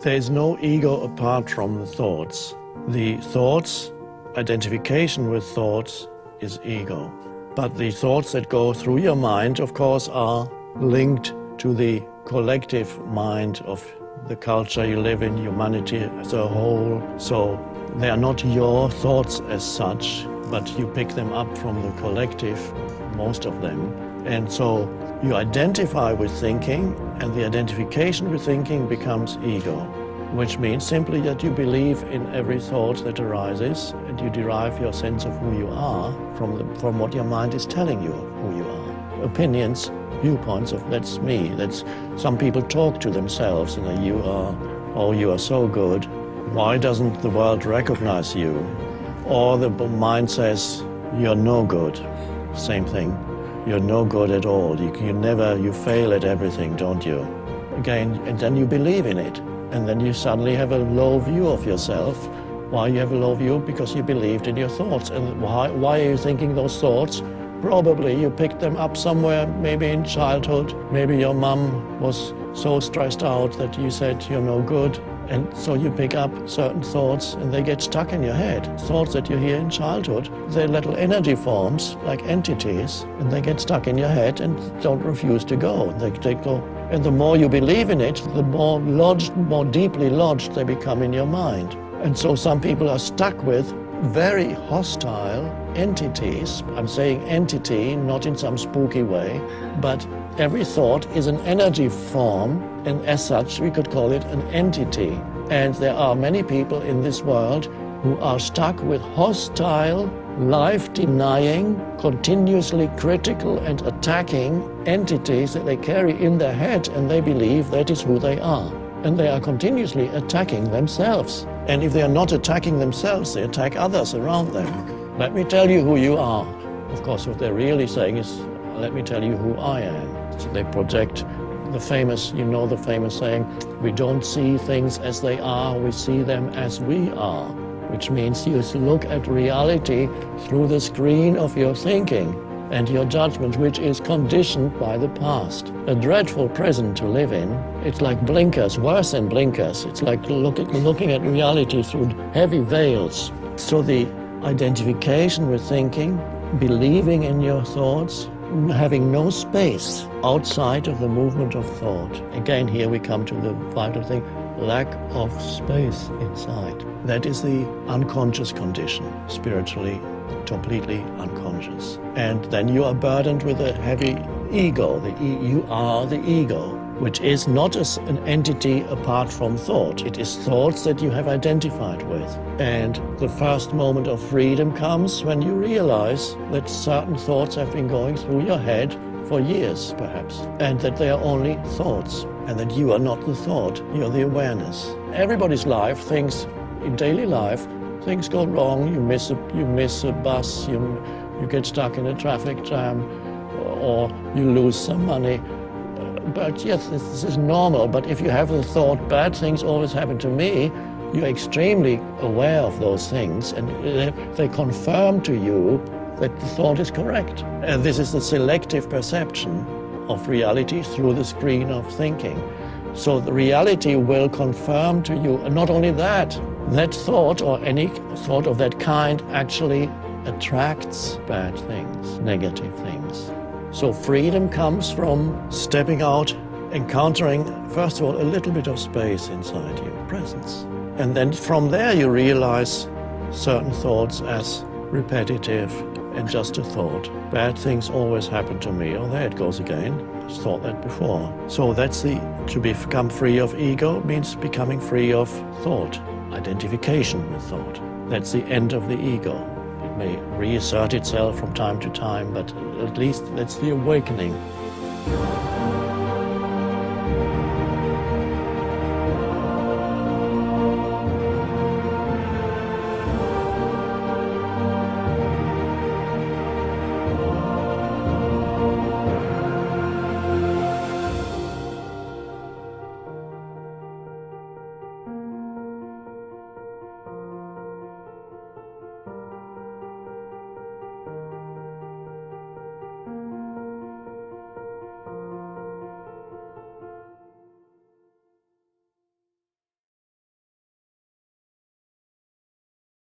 There is no ego apart from the thoughts. The thoughts, identification with thoughts is ego. But the thoughts that go through your mind, of course, are linked to the collective mind of the culture you live in, humanity as a whole. So they are not your thoughts as such, but you pick them up from the collective, most of them. And so you identify with thinking, and the identification with thinking becomes ego, which means simply that you believe in every thought that arises, and you derive your sense of who you are from what your mind is telling you who you are. Opinions, viewpoints of that's me. That's some people talk to themselves, and you are so good. Why doesn't the world recognize you? Or the mind says you're no good. Same thing. You're no good at all. You fail at everything, don't you? Again, and then you believe in it. And then you suddenly have a low view of yourself. Why you have a low view? Because you believed in your thoughts. And why are you thinking those thoughts? Probably you picked them up somewhere, maybe in childhood. Maybe your mom was so stressed out that you said you're no good. And so you pick up certain thoughts and they get stuck in your head. Thoughts that you hear in childhood, they're little energy forms, like entities, and they get stuck in your head and don't refuse to go. They go. And the more you believe in it, the more lodged, more deeply lodged they become in your mind. And so some people are stuck with very hostile entities. I'm saying entity, not in some spooky way, but every thought is an energy form, and as such we could call it an entity. And there are many people in this world who are stuck with hostile, life-denying, continuously critical and attacking entities that they carry in their head, and they believe that is who they are. And they are continuously attacking themselves. And if they are not attacking themselves, they attack others around them. Let me tell you who you are. Of course, what they're really saying is, let me tell you who I am. So they project the famous, the famous saying, we don't see things as they are, we see them as we are. Which means you look at reality through the screen of your thinking and your judgment, which is conditioned by the past. A dreadful prison to live in. It's like blinkers, worse than blinkers. It's like looking at reality through heavy veils. So the identification with thinking, believing in your thoughts, having no space outside of the movement of thought. Again, here we come to the vital thing, lack of space inside. That is the unconscious condition, spiritually, completely unconscious. And then you are burdened with a heavy ego. You are the ego, which is not an entity apart from thought. It is thoughts that you have identified with. And the first moment of freedom comes when you realize that certain thoughts have been going through your head for years, perhaps, and that they are only thoughts, and that you are not the thought, you're the awareness. Everybody's life, in daily life, things go wrong, you miss a bus, you get stuck in a traffic jam, or you lose some money. But yes, this is normal, but if you have the thought, bad things always happen to me, you're extremely aware of those things, and they confirm to you that the thought is correct. And this is the selective perception of reality through the screen of thinking. So the reality will confirm to you, and not only that, that thought or any thought of that kind actually attracts bad things, negative things. So freedom comes from stepping out, encountering, first of all, a little bit of space inside you, presence. And then from there you realize certain thoughts as repetitive and just a thought. Bad things always happen to me. Oh, there it goes again. I thought that before. So that's to become free of ego means becoming free of thought, identification with thought. That's the end of the ego. It may reassert itself from time to time, but at least that's the awakening.